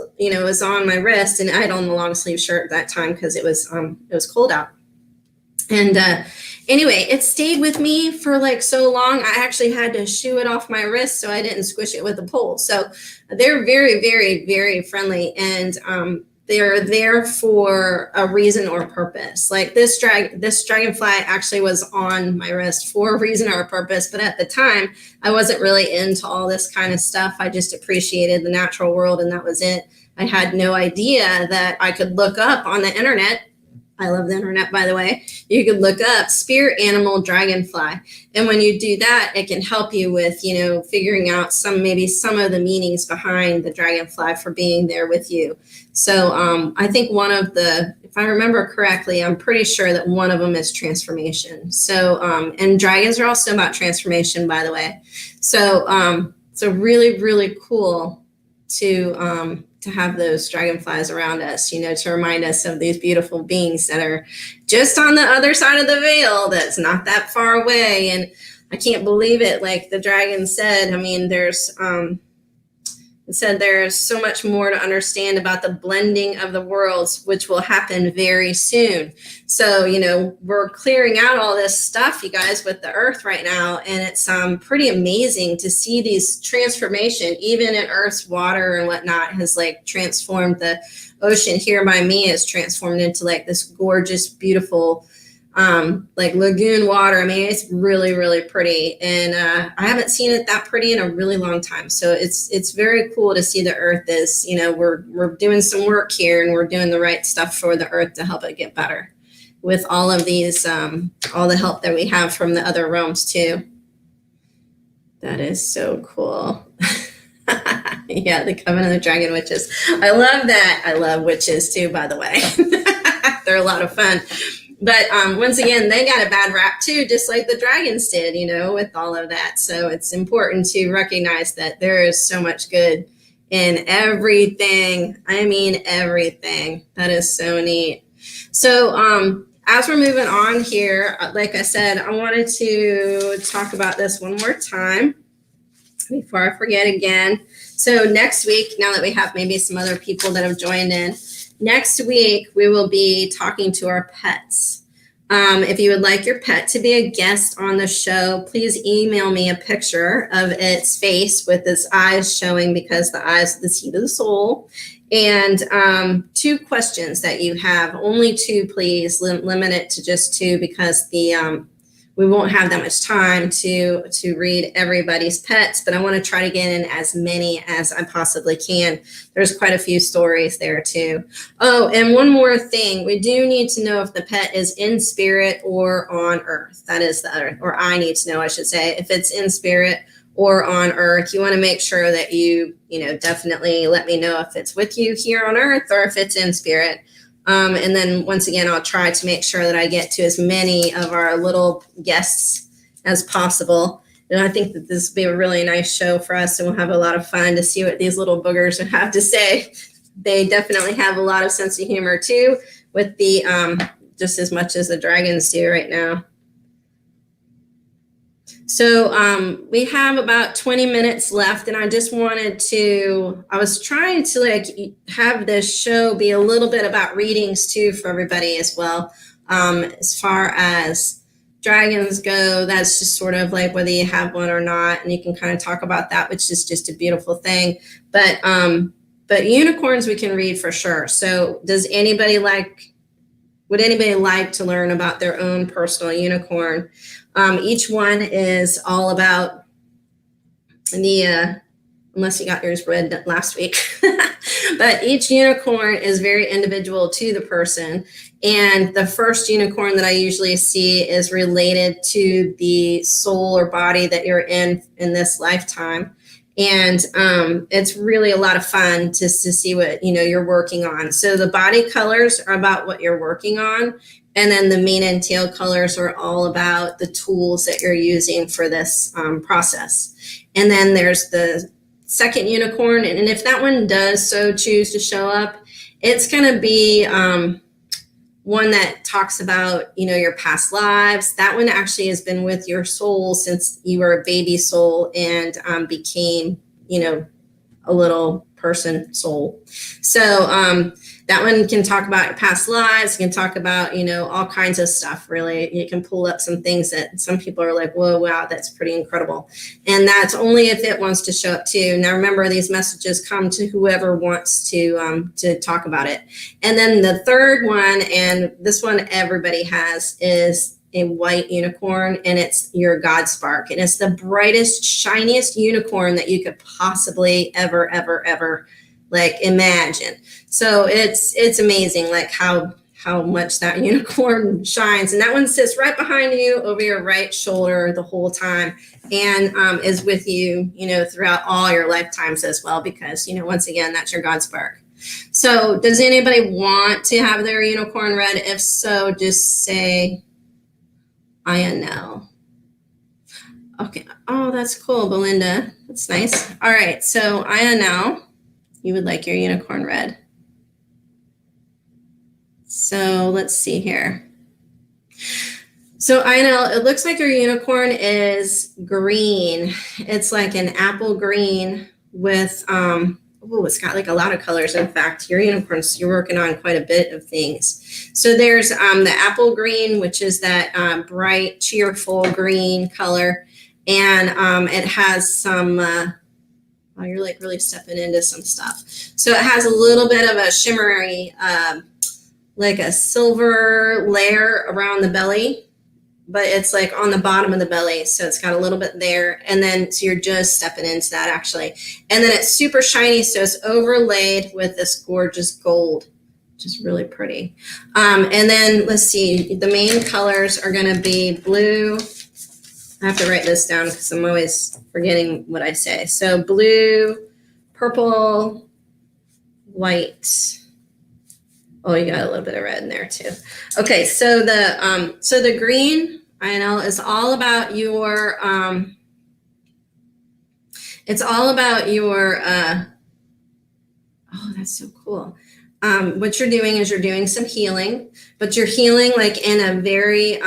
on my wrist, and I had on the long sleeve shirt at that time because it was cold out. And anyway, it stayed with me for like so long. I actually had to shoo it off my wrist so I didn't squish it with a pole. So they're very, very, very friendly, and they're there for a reason or purpose. Like this dragonfly actually was on my wrist for a reason or a purpose. But at the time, I wasn't really into all this kind of stuff. I just appreciated the natural world, and that was it. I had no idea that I could look up on the internet. I love the internet, by the way. You could look up spirit animal dragonfly. And when you do that, it can help you with, figuring out some of the meanings behind the dragonfly for being there with you. So I think if I remember correctly, I'm pretty sure that one of them is transformation. So, and dragons are also about transformation, by the way. So, really, really cool to have those dragonflies around us, to remind us of these beautiful beings that are just on the other side of the veil, that's not that far away. And I can't believe it. Like the dragon said, there's so much more to understand about the blending of the worlds, which will happen very soon. So, we're clearing out all this stuff, you guys, with the earth right now. And it's pretty amazing to see these transformation, even in Earth's water and whatnot, has like transformed. The ocean here by me is transformed into like this gorgeous, beautiful, like lagoon water. I mean, it's really, really pretty. And I haven't seen it that pretty in a really long time. So it's very cool to see the earth is, we're doing some work here, and we're doing the right stuff for the earth to help it get better with all of these, all the help that we have from the other realms too. That is so cool. Yeah, the Coven of the Dragon Witches. I love that. I love witches too, by the way. They're a lot of fun. But once again, they got a bad rap too, just like the dragons did, with all of that. So it's important to recognize that there is so much good in everything. I mean, everything. That is so neat. So as we're moving on here, like I said, I wanted to talk about this one more time before I forget again. So next week, now that we have maybe some other people that have joined in, next week we will be talking to our pets. If you would like your pet to be a guest on the show, please email me a picture of its face with its eyes showing, because the eyes are the seat of the soul. And 2 questions that you have, only 2, please. Limit it to just 2, because we won't have that much time to read everybody's pets, but I want to try to get in as many as I possibly can. There's quite a few stories there too. Oh, and one more thing. We do need to know if the pet is in spirit or on earth. That is the other, or I need to know, I should say, if it's in spirit or on earth. You want to make sure that you definitely let me know if it's with you here on earth or if it's in spirit. And then once again, I'll try to make sure that I get to as many of our little guests as possible. And I think that this will be a really nice show for us, and we'll have a lot of fun to see what these little boogers have to say. They definitely have a lot of sense of humor too, with the just as much as the dragons do right now. So we have about 20 minutes left, and I just wanted to, I was trying to have this show be a little bit about readings too for everybody as well. As far as dragons go, that's just sort of like whether you have one or not, and you can kind of talk about that, which is just a beautiful thing. But unicorns we can read for sure. So would anybody like to learn about their own personal unicorn? Each one is all about unless you got yours read last week, but each unicorn is very individual to the person. And the first unicorn that I usually see is related to the soul or body that you're in this lifetime. And it's really a lot of fun to see what you're working on. So the body colors are about what you're working on. And then the mane and tail colors are all about the tools that you're using for this process. And then there's the second unicorn. And if that one does so choose to show up, it's going to be one that talks about, your past lives. That one actually has been with your soul since you were a baby soul and became, a little person soul. So that one can talk about your past lives. It can talk about, all kinds of stuff, really. You can pull up some things that some people are like, whoa, wow, that's pretty incredible. And that's only if it wants to show up too. Now, remember, these messages come to whoever wants to talk about it. And then the third one, and this one everybody has, is a white unicorn, and it's your God spark. And it's the brightest, shiniest unicorn that you could possibly ever imagine. So it's amazing, like how much that unicorn shines. And that one sits right behind you over your right shoulder the whole time, and is with you, throughout all your lifetimes as well, because, once again, that's your God spark. So does anybody want to have their unicorn read? If so, just say, I know. Okay. Oh, that's cool, Belinda. That's nice. All right. So I know you would like your unicorn read. So let's see here. So I know it looks like your unicorn is green. It's like an apple green with, it's got like a lot of colors. In fact, your unicorns, you're working on quite a bit of things. So there's the apple green, which is that bright, cheerful green color. And it has some, you're like really stepping into some stuff. So it has a little bit of a shimmery, like a silver layer around the belly, but it's like on the bottom of the belly. So it's got a little bit there. And then, so you're just stepping into that actually. And then it's super shiny. So it's overlaid with this gorgeous gold, which is really pretty. And then let's see, the main colors are going to be blue. I have to write this down because I'm always forgetting what I say. So blue, purple, white. Oh, you got a little bit of red in there too. Okay, so the green, I know, is all about your it's all about your oh, that's so cool. What you're doing is you're doing some healing, but you're healing like in a very,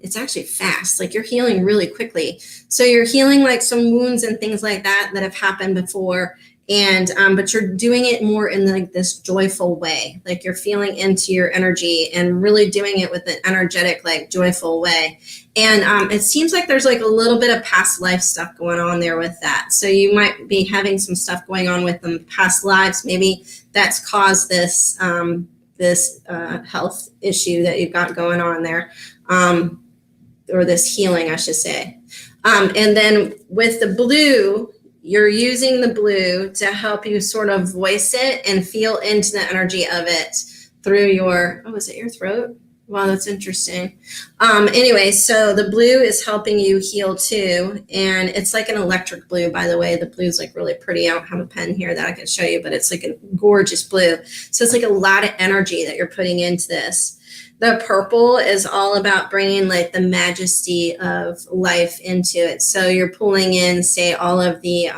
it's actually fast, like you're healing really quickly. So you're healing like some wounds and things like that have happened before. And but you're doing it more in like this joyful way, like you're feeling into your energy and really doing it with an energetic, like joyful way. And it seems like there's like a little bit of past life stuff going on there with that. So you might be having some stuff going on with them past lives. Maybe that's caused this health issue that you've got going on there, or this healing, I should say. And then with the blue, you're using the blue to help you sort of voice it and feel into the energy of it through your, oh, is it your throat? Wow, that's interesting. Anyway, so the blue is helping you heal too. And it's like an electric blue, by the way. The blue is like really pretty. I don't have a pen here that I can show you, but it's like a gorgeous blue. So it's like a lot of energy that you're putting into this. The purple is all about bringing like the majesty of life into it. So you're pulling in, say, all of the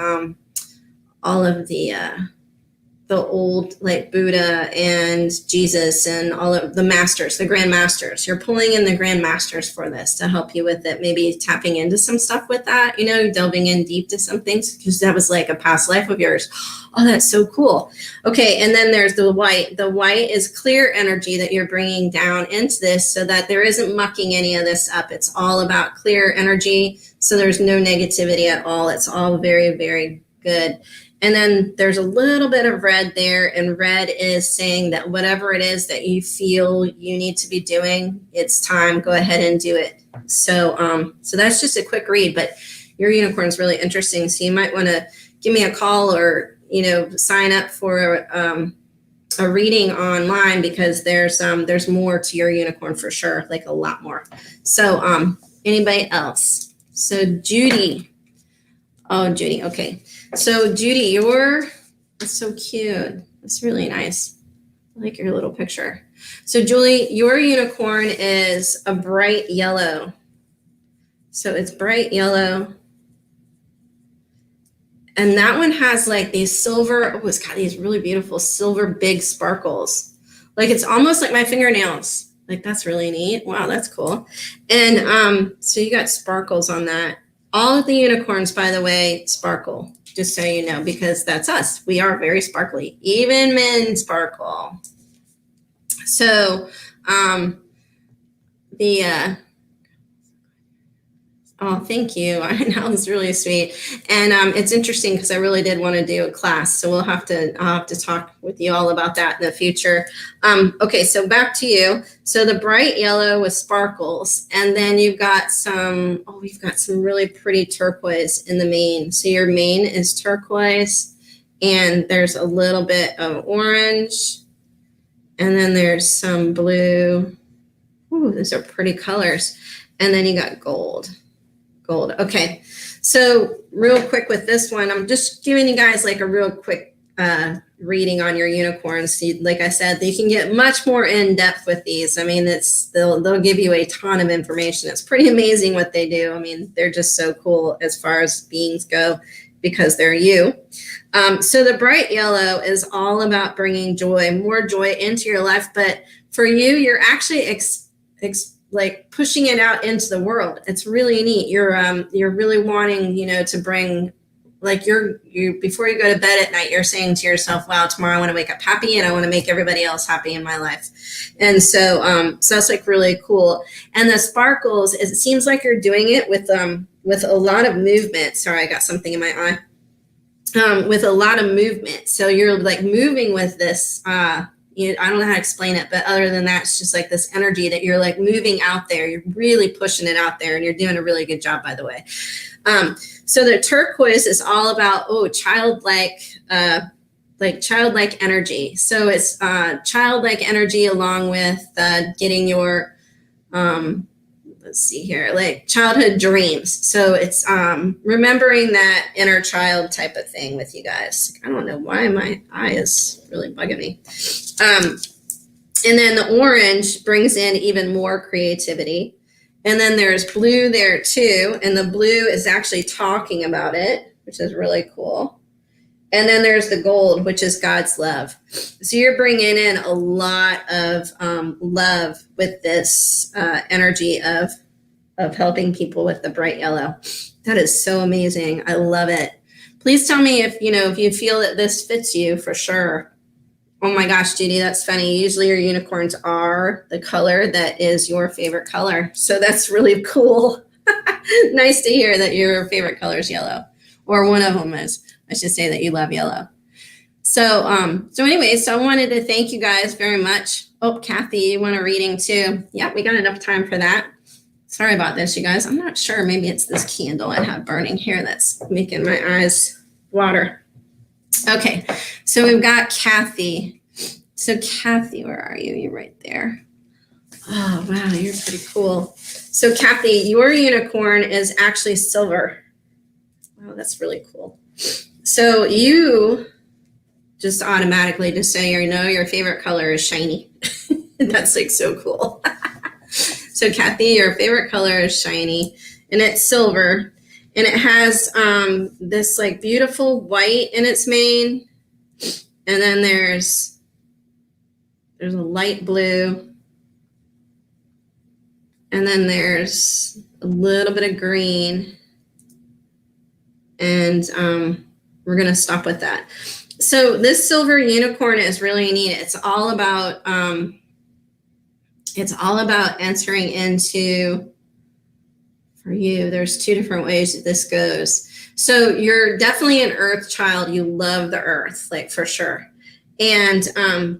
old like Buddha and Jesus and all of the masters, the grand masters. You're pulling in the grand masters for this to help you with it. Maybe tapping into some stuff with that, you know, delving in deep to some things because that was like a past life of yours. Oh, that's so cool. Okay, and then there's the white. The white is clear energy that you're bringing down into this so that there isn't mucking any of this up. It's all about clear energy, so there's no negativity at all. It's all very, very good. And then there's a little bit of red there, and red is saying that whatever it is that you feel you need to be doing, it's time, go ahead and do it. So so that's just a quick read, but your unicorn is really interesting. So you might want to give me a call or, you know, sign up for a reading online because there's more to your unicorn for sure, like a lot more. So anybody else? So Judy. Oh, Judy. Okay. So Judy, that's so cute. That's really nice. I like your little picture. So Julie, your unicorn is a bright yellow. So it's bright yellow. And that one has like these silver, oh, it's got these really beautiful silver big sparkles. Like it's almost like my fingernails. Like that's really neat. Wow, that's cool. And so you got sparkles on that. All of the unicorns, by the way, sparkle, just so you know, because that's us. We are very sparkly. Even men sparkle. So oh, thank you. I know, it's really sweet. And it's interesting because I really did want to do a class. So I'll have to talk with you all about that in the future. Okay, so back to you. So the bright yellow with sparkles. And then you've got we've got some really pretty turquoise in the mane. So your mane is turquoise. And there's a little bit of orange. And then there's some blue. Ooh, those are pretty colors. And then you got gold. Okay, so real quick with this one, I'm just giving you guys like a real quick reading on your unicorns. So like I said, they can get much more in depth with these. I mean, they'll give you a ton of information. It's pretty amazing what they do. I mean, they're just so cool as far as beings go because they're you. So the bright yellow is all about bringing more joy into your life. But for you, you're actually like pushing it out into the world. It's really neat. You're really wanting, you know, to bring, like you before you go to bed at night, you're saying to yourself, wow, tomorrow I want to wake up happy and I want to make everybody else happy in my life. And so that's like really cool. And the sparkles, it seems like you're doing it with a lot of movement. Sorry, I got something in my eye. With a lot of movement. So you're like moving with this, I don't know how to explain it, but other than that, it's just like this energy that you're like moving out there. You're really pushing it out there and you're doing a really good job, by the way. So the turquoise is all about, childlike energy. So it's childlike energy along with getting your, let's see here, like childhood dreams. So it's remembering that inner child type of thing with you guys. I don't know why my eye is really bugging me. And then the orange brings in even more creativity. And then there's blue there too. And the blue is actually talking about it, which is really cool. And then there's the gold, which is God's love. So you're bringing in a lot of love with this energy of helping people with the bright yellow. That is so amazing. I love it. Please tell me if you feel that this fits you for sure. Oh my gosh, Judy, that's funny. Usually your unicorns are the color that is your favorite color. So that's really cool. Nice to hear that your favorite color is yellow, or one of them is. I should say that you love yellow. So I wanted to thank you guys very much. Oh, Kathy, you want a reading too? Yeah, we got enough time for that. Sorry about this, you guys. I'm not sure. Maybe it's this candle I have burning here that's making my eyes water. Okay, so we've got Kathy. So Kathy, where are you? You're right there. Oh, wow, you're pretty cool. So Kathy, your unicorn is actually silver. Wow, that's really cool. So you just automatically just say, your favorite color is shiny. That's like so cool. So Kathy, your favorite color is shiny, and it's silver, and it has this like beautiful white in its mane, and then there's a light blue, and then there's a little bit of green, and we're gonna stop with that. So this silver unicorn is really neat. It's all about entering into, for you, there's two different ways that this goes. So you're definitely an earth child. You love the earth, like for sure. And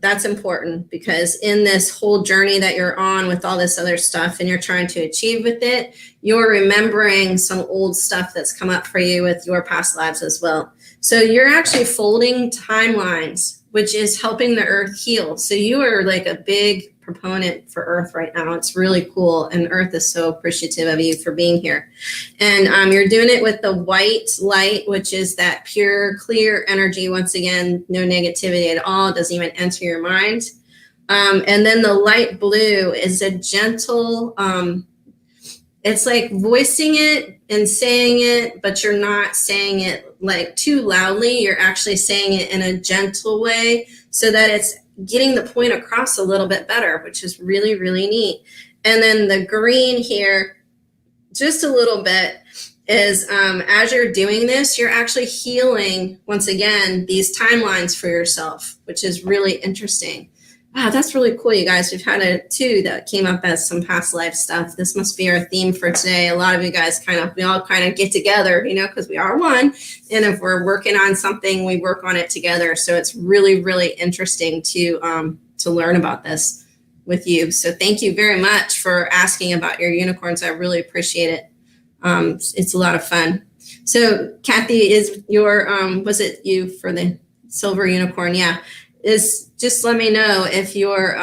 that's important because in this whole journey that you're on with all this other stuff and you're trying to achieve with it, you're remembering some old stuff that's come up for you with your past lives as well. So you're actually folding timelines, which is helping the earth heal. So you are like a big proponent for earth right now. It's really cool. And earth is so appreciative of you for being here. And you're doing it with the white light, which is that pure, clear energy. Once again, no negativity at all. It doesn't even enter your mind. And then the light blue is a gentle, it's like voicing it and saying it, but you're not saying it like too loudly. You're actually saying it in a gentle way so that it's getting the point across a little bit better, which is really, really neat. And then the green here, just a little bit, is as you're doing this, you're actually healing, once again, these timelines for yourself, which is really interesting. Wow, that's really cool, you guys. We've had two that came up as some past life stuff. This must be our theme for today. A lot of you guys we all kind of get together, because we are one. And if we're working on something, we work on it together. So it's really, really interesting to learn about this with you. So thank you very much for asking about your unicorns. I really appreciate it. It's a lot of fun. So Kathy, is your, was it you for the silver unicorn? Yeah. Just let me know if your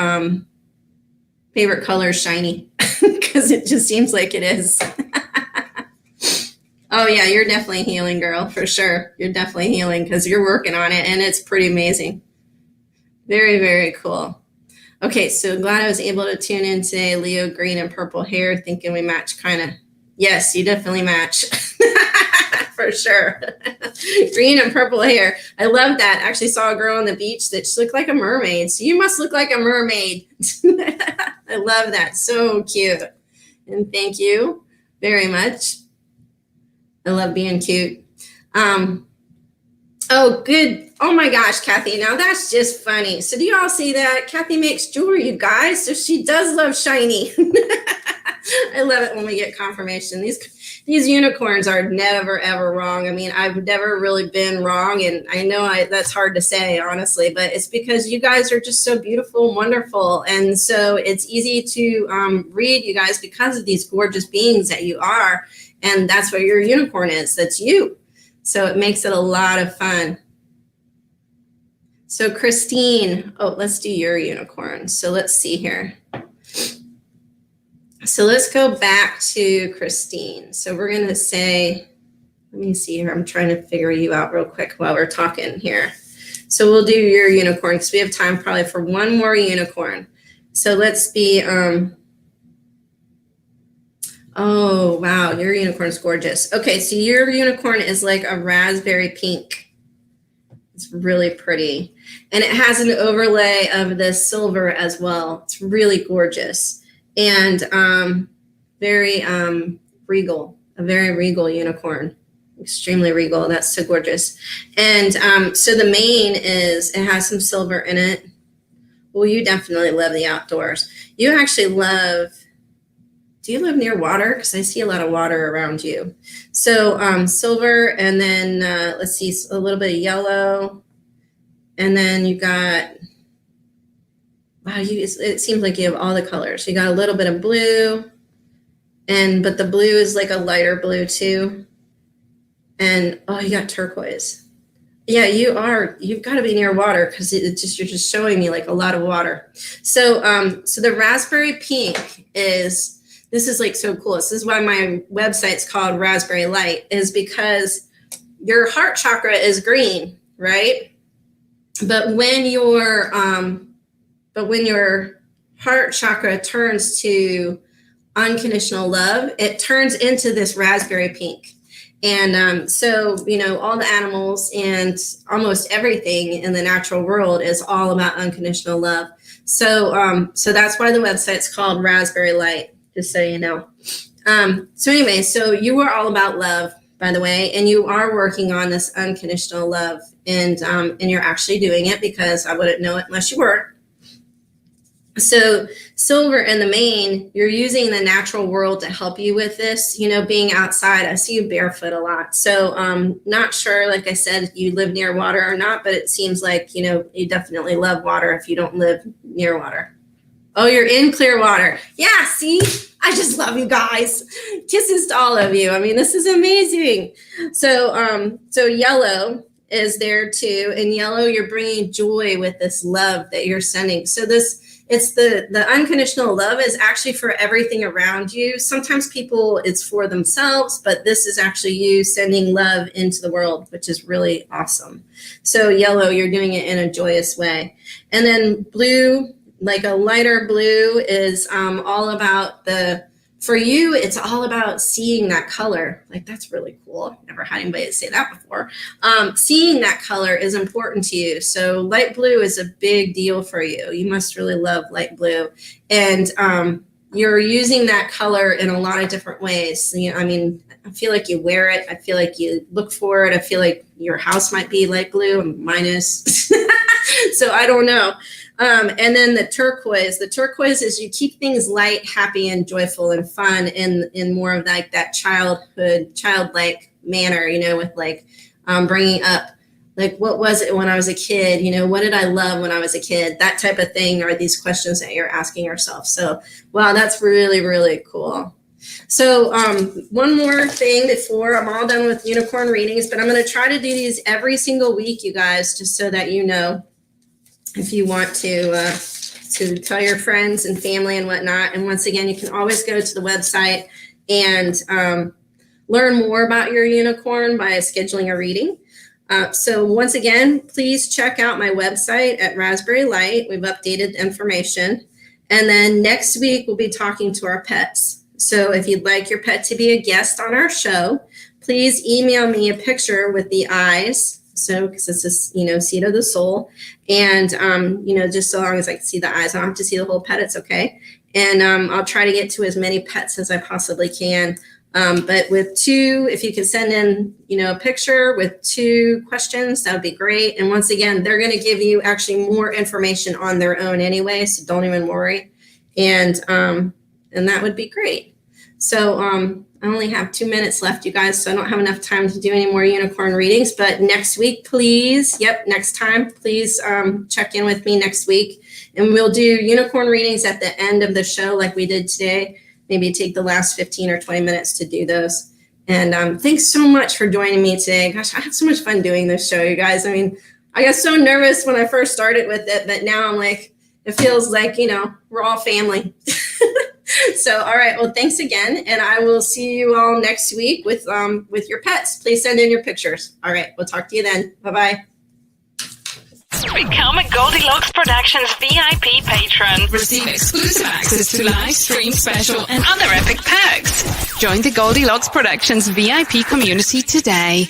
favorite color is shiny, because it just seems like it is. Oh yeah, you're definitely healing, girl, for sure. You're definitely healing because you're working on it, and it's pretty amazing. Very, very cool. Okay, so glad I was able to tune in today. Leo, green and purple hair, thinking we match kind of. Yes, you definitely match. For sure. Green and purple hair. I love that. I actually saw a girl on the beach that just looked like a mermaid. So you must look like a mermaid. I love that. So cute. And thank you very much. I love being cute. Oh, good. Oh my gosh, Kathy. Now that's just funny. So do you all see that? Kathy makes jewelry, you guys. So she does love shiny. I love it when we get confirmation. These unicorns are never, ever wrong. I mean, I've never really been wrong. And I know that's hard to say, honestly, but it's because you guys are just so beautiful and wonderful. And so it's easy to read you guys because of these gorgeous beings that you are. And that's what your unicorn is. That's you. So it makes it a lot of fun. So Christine, let's do your unicorn. So let's see here. So let's go back to Christine. So we're going to say, let me see here. I'm trying to figure you out real quick while we're talking here. So we'll do your unicorn because we have time probably for one more unicorn. So let's be, oh, wow, your unicorn's gorgeous. Okay, so your unicorn is like a raspberry pink. It's really pretty. And it has an overlay of the silver as well. It's really gorgeous. And very regal, a very regal unicorn. extremely regal. That's so gorgeous. And so the mane it has some silver in it. Well, you definitely love the outdoors. You actually do you live near water? Because I see a lot of water around you. So silver, and then let's see, a little bit of yellow. And then you got, wow, it seems like you have all the colors. You got a little bit of blue, but the blue is like a lighter blue too. And you got turquoise. Yeah, you've got to be near water because you're just showing me like a lot of water. So the raspberry pink this is like so cool. This is why my website's called Raspberry Light, is because your heart chakra is green, right? But when your heart chakra turns to unconditional love, it turns into this raspberry pink. And so, all the animals and almost everything in the natural world is all about unconditional love. So that's why the website's called Raspberry Light, just so you know. So anyway, so you are all about love, by the way, and you are working on this unconditional love, and you're actually doing it, because I wouldn't know it unless you were. So silver in the mane, you're using the natural world to help you with this, being outside. I see you barefoot a lot. So not sure, like I said, you live near water or not, but it seems like, you definitely love water if you don't live near water. Oh, you're in clear water. Yeah, see, I just love you guys. Kisses to all of you. I mean, this is amazing. So yellow is there too. In yellow, you're bringing joy with this love that you're sending. So it's the unconditional love is actually for everything around you. Sometimes it's for themselves, but this is actually you sending love into the world, which is really awesome. So yellow, you're doing it in a joyous way. And then blue, like a lighter blue, is all about for you, it's all about seeing that color. Like, that's really cool. I've never had anybody say that before. Seeing that color is important to you. So light blue is a big deal for you. You must really love light blue. And you're using that color in a lot of different ways. I feel like you wear it. I feel like you look for it. I feel like your house might be light blue, and mine is. So I don't know. And then the turquoise is you keep things light, happy, and joyful and fun in more of like that childlike manner, with like bringing up, like, what was it when I was a kid? What did I love when I was a kid? That type of thing are these questions that you're asking yourself. So, wow, that's really, really cool. So one more thing before I'm all done with unicorn readings, but I'm going to try to do these every single week, you guys, just so that if you want to tell your friends and family and whatnot. And once again, you can always go to the website and learn more about your unicorn by scheduling a reading. So once again, please check out my website at Raspberry Light. We've updated the information. And then next week, we'll be talking to our pets. So if you'd like your pet to be a guest on our show, please email me a picture with the eyes. So, because it's a, seed of the soul. And, just so long as I can see the eyes, I don't have to see the whole pet. It's okay. And I'll try to get to as many pets as I possibly can. But with two, if you could send in, a picture with 2 questions, that would be great. And once again, they're going to give you actually more information on their own anyway. So don't even worry. And that would be great. So, I only have 2 minutes left, you guys, so I don't have enough time to do any more unicorn readings. But next week, please, next time, please check in with me next week. And we'll do unicorn readings at the end of the show like we did today. Maybe take the last 15 or 20 minutes to do those. And thanks so much for joining me today. Gosh, I had so much fun doing this show, you guys. I got so nervous when I first started with it, but now I'm like, it feels like, we're all family. So, all right. Well, thanks again. And I will see you all next week with your pets. Please send in your pictures. All right. We'll talk to you then. Bye-bye. Become a Goldylocks Productions VIP patron. Receive exclusive access to live stream special and other epic perks. Join the Goldylocks Productions VIP community today.